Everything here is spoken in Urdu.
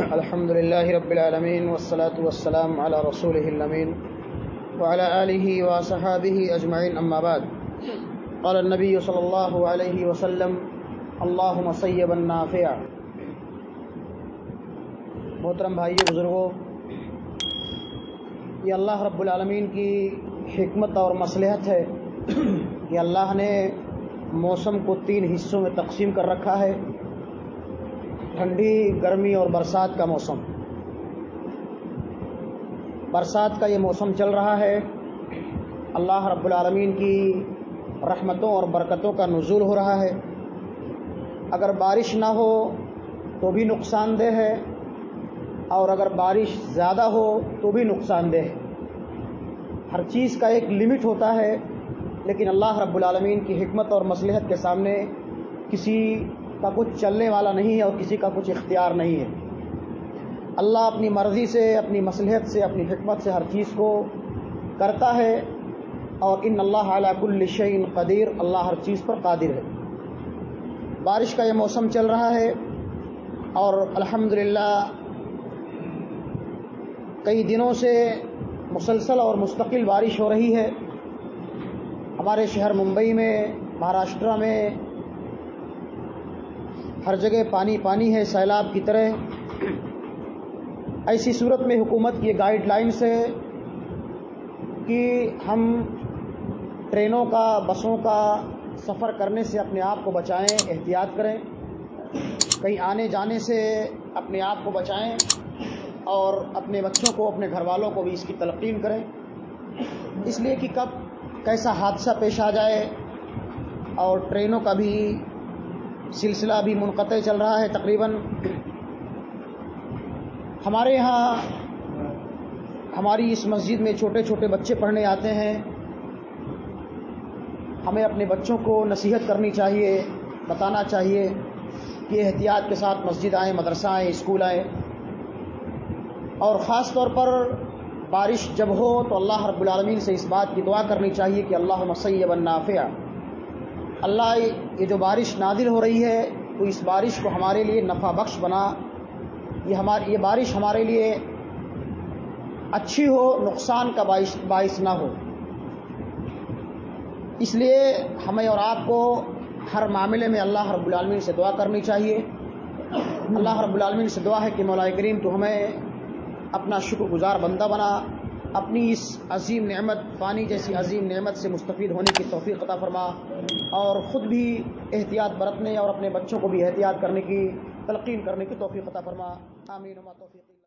الحمد لله رب العالمين والصلاة والسلام على رسوله الأمين وعلى آله وصحابه أجمعين أما بعد قال النبي صلى الله عليه وسلم اللهم صيبا نافعا۔ محترم بھائیو بزرگوں، یہ اللہ رب العالمین کی حکمت اور مصلحت ہے کہ اللہ نے موسم کو 3 حصوں میں تقسیم کر رکھا ہے: ٹھنڈی، گرمی اور برسات کا موسم۔ برسات کا یہ موسم چل رہا ہے، اللہ رب العالمین کی رحمتوں اور برکتوں کا نزول ہو رہا ہے۔ اگر بارش نہ ہو تو بھی نقصان دہ ہے، اور اگر بارش زیادہ ہو تو بھی نقصان دہ ہے۔ ہر چیز کا ایک لمٹ ہوتا ہے، لیکن اللہ رب العالمین کی حکمت اور مصلحت کے سامنے کسی کا کچھ چلنے والا نہیں ہے اور کسی کا کچھ اختیار نہیں ہے۔ اللہ اپنی مرضی سے، اپنی مصلحت سے، اپنی حکمت سے ہر چیز کو کرتا ہے، اور ان اللہ علی کل شیء قدیر، اللہ ہر چیز پر قادر ہے۔ بارش کا یہ موسم چل رہا ہے اور الحمدللہ کئی دنوں سے مسلسل اور مستقل بارش ہو رہی ہے۔ ہمارے شہر ممبئی میں، مہاراشٹرا میں ہر جگہ پانی پانی ہے، سیلاب کی طرح۔ ایسی صورت میں حکومت کی گائیڈ لائنس ہے کہ ہم ٹرینوں کا، بسوں کا سفر کرنے سے اپنے آپ کو بچائیں، احتیاط کریں، کہیں آنے جانے سے اپنے آپ کو بچائیں، اور اپنے بچوں کو، اپنے گھر والوں کو بھی اس کی تلقین کریں، اس لیے کہ کب کیسا حادثہ پیش آ جائے۔ اور ٹرینوں کا بھی سلسلہ بھی منقطع چل رہا ہے تقریباً۔ ہمارے یہاں، ہماری اس مسجد میں چھوٹے چھوٹے بچے پڑھنے آتے ہیں۔ ہمیں اپنے بچوں کو نصیحت کرنی چاہیے، بتانا چاہیے کہ احتیاط کے ساتھ مسجد آئیں، مدرسہ آئیں، اسکول آئیں۔ اور خاص طور پر بارش جب ہو تو اللہ رب العالمین سے اس بات کی دعا کرنی چاہیے کہ اللہم صیبا نافعا، اللہ یہ جو بارش نازل ہو رہی ہے تو اس بارش کو ہمارے لیے نفع بخش بنا، یہ بارش ہمارے لیے اچھی ہو، نقصان کا باعث نہ ہو۔ اس لیے ہمیں اور آپ کو ہر معاملے میں اللہ رب العالمین سے دعا کرنی چاہیے۔ اللہ رب العالمین سے دعا ہے کہ مولا کریم تو ہمیں اپنا شکر گزار بندہ بنا، اپنی اس عظیم نعمت، پانی جیسی عظیم نعمت سے مستفید ہونے کی توفیق عطا فرما، اور خود بھی احتیاط برتنے اور اپنے بچوں کو بھی احتیاط کرنے کی، تلقین کرنے کی توفیق عطا فرما۔ آمین وما توفیق۔